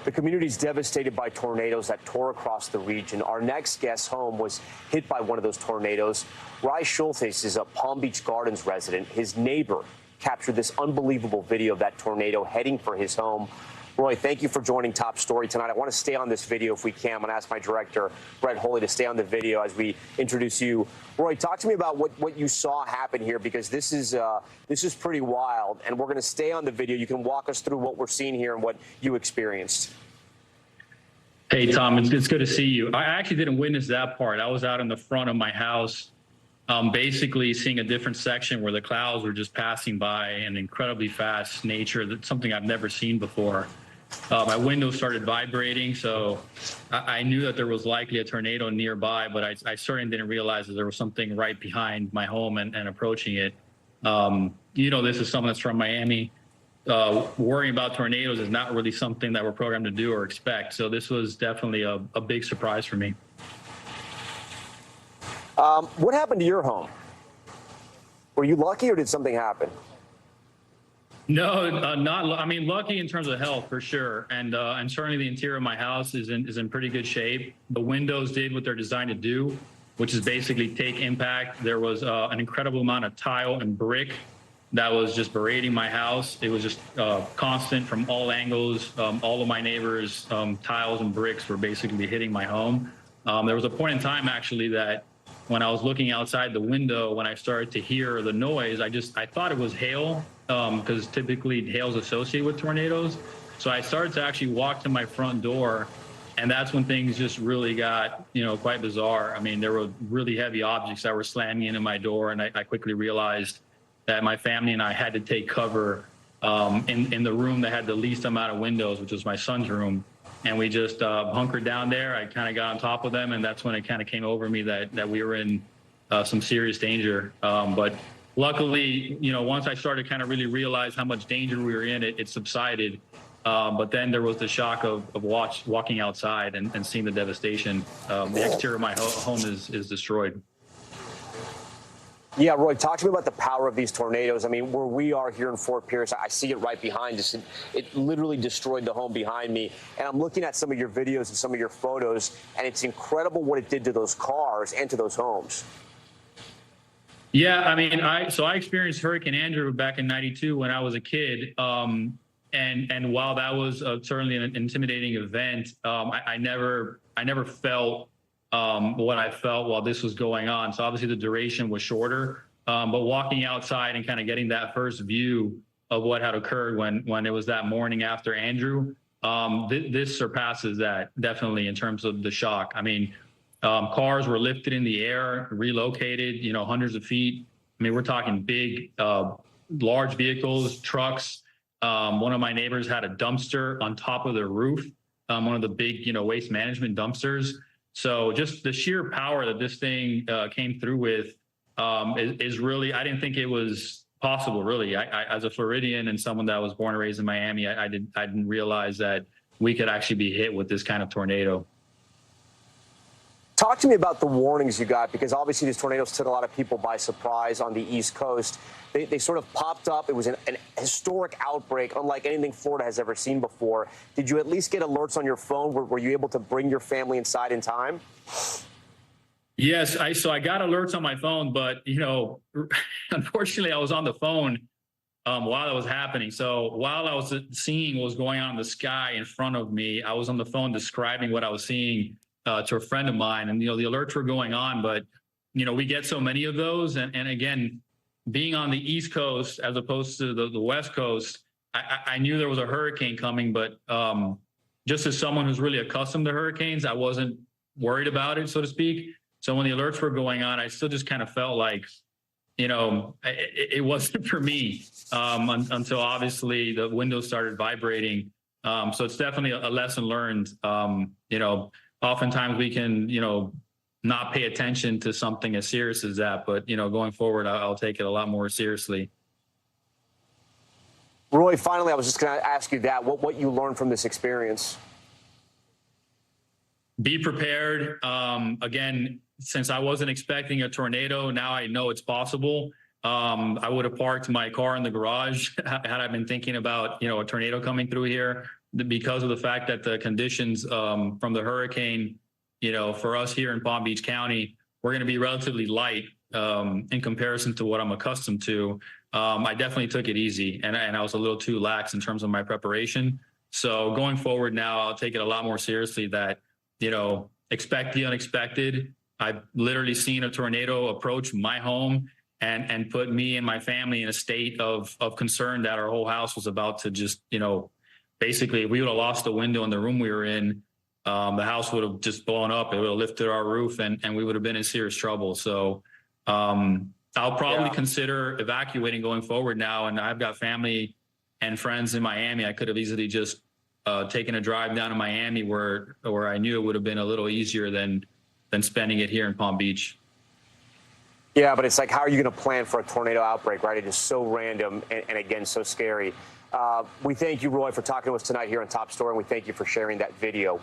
The community is devastated by tornadoes that tore across the region. Our next guest's home was hit by one of those tornadoes. Roy Schultheis is a Palm Beach Gardens resident. His neighbor captured this unbelievable video of that tornado heading for his home. Roy, thank you for joining Top Story tonight. I want to stay on this video if we can. I'm going to ask my director, Brett Holy, to stay on the video as we introduce you. Roy, talk to me about what you saw happen here, because this is pretty wild, and we're going to stay on the video. You can walk us through what we're seeing here and what you experienced. Hey, Tom, it's good to see you. I actually didn't witness that part. I was out in the front of my house, basically seeing a different section where the clouds were just passing by in incredibly fast nature. That's something I've never seen before. My window started vibrating, so I knew that there was likely a tornado nearby, but I certainly didn't realize that there was something right behind my home and approaching it. This is someone that's from Miami. Worrying about tornadoes is not really something that we're programmed to do or expect. So this was definitely a big surprise for me. What happened to your home? Were you lucky, or did something happen? No, not. I mean, lucky in terms of health for sure, and certainly the interior of my house is in pretty good shape. The windows did what they're designed to do, which is basically take impact. There was an incredible amount of tile and brick that was just berating my house. It was just constant from all angles. All of my neighbors' tiles and bricks were basically hitting my home. There was a point in time actually that when I was looking outside the window, when I started to hear the noise, I thought it was hail, because typically hail is associated with tornadoes. So I started to actually walk to my front door, and that's when things just really got, quite bizarre. I mean, there were really heavy objects that were slamming into my door, and I quickly realized that my family and I had to take cover in the room that had the least amount of windows, which was my son's room. And we just hunkered down there. I kind of got on top of them, and that's when it kind of came over me that we were in some serious danger. But luckily, once I started kind of really realize how much danger we were in, it subsided. But then there was the shock of walking outside and seeing the devastation. The exterior of my home is destroyed. Yeah, Roy, talk to me about the power of these tornadoes. I mean, where we are here in Fort Pierce, I see it right behind us. It literally destroyed the home behind me. And I'm looking at some of your videos and some of your photos, and it's incredible what it did to those cars and to those homes. Yeah, I mean, I experienced Hurricane Andrew back in '92 when I was a kid. And while that was certainly an intimidating event, I never felt what I felt while this was going on. So obviously the duration was shorter, but walking outside and kind of getting that first view of what had occurred when it was that morning after Andrew, this surpasses that definitely in terms of the shock. I mean, cars were lifted in the air, relocated, hundreds of feet. I mean, we're talking big, large vehicles, trucks. One of my neighbors had a dumpster on top of their roof, one of the big, waste management dumpsters. So just the sheer power that this thing came through with is really, I didn't think it was possible, really. I as a Floridian and someone that was born and raised in Miami, I didn't realize that we could actually be hit with this kind of tornado. Talk to me about the warnings you got, because obviously these tornadoes took a lot of people by surprise on the East Coast. They sort of popped up. It was an historic outbreak, unlike anything Florida has ever seen before. Did you at least get alerts on your phone? Were you able to bring your family inside in time? Yes, so I got alerts on my phone, but, unfortunately I was on the phone while it was happening. So while I was seeing what was going on in the sky in front of me, I was on the phone describing what I was seeing to a friend of mine, and the alerts were going on, but we get so many of those, and again, being on the East Coast as opposed to the West Coast, I knew there was a hurricane coming, but just as someone who's really accustomed to hurricanes, I wasn't worried about it, so to speak. So when the alerts were going on, I still just kind of felt like it wasn't for me until obviously the windows started vibrating. So it's definitely a lesson learned. Oftentimes we can, not pay attention to something as serious as that. But, going forward, I'll take it a lot more seriously. Roy, finally, I was just going to ask you that, what you learned from this experience. Be prepared. Again, since I wasn't expecting a tornado, now I know it's possible. I would have parked my car in the garage had I been thinking about, a tornado coming through here. because of the fact that the conditions from the hurricane, for us here in Palm Beach County, we're going to be relatively light in comparison to what I'm accustomed to. I definitely took it easy, and I was a little too lax in terms of my preparation. So going forward now, I'll take it a lot more seriously that, expect the unexpected. I've literally seen a tornado approach my home and put me and my family in a state of concern that our whole house was about to just, basically, if we would have lost the window in the room we were in, the house would have just blown up. It would have lifted our roof and we would have been in serious trouble. So I'll probably consider evacuating going forward now. And I've got family and friends in Miami. I could have easily just taken a drive down to Miami where I knew it would have been a little easier than spending it here in Palm Beach. Yeah, but it's like, how are you going to plan for a tornado outbreak, right? It is so random and again, so scary. We thank you, Roy, for talking to us tonight here on Top Story, and we thank you for sharing that video.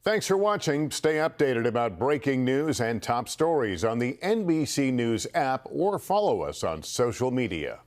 Thanks for watching. Stay updated about breaking news and top stories on the NBC News app or follow us on social media.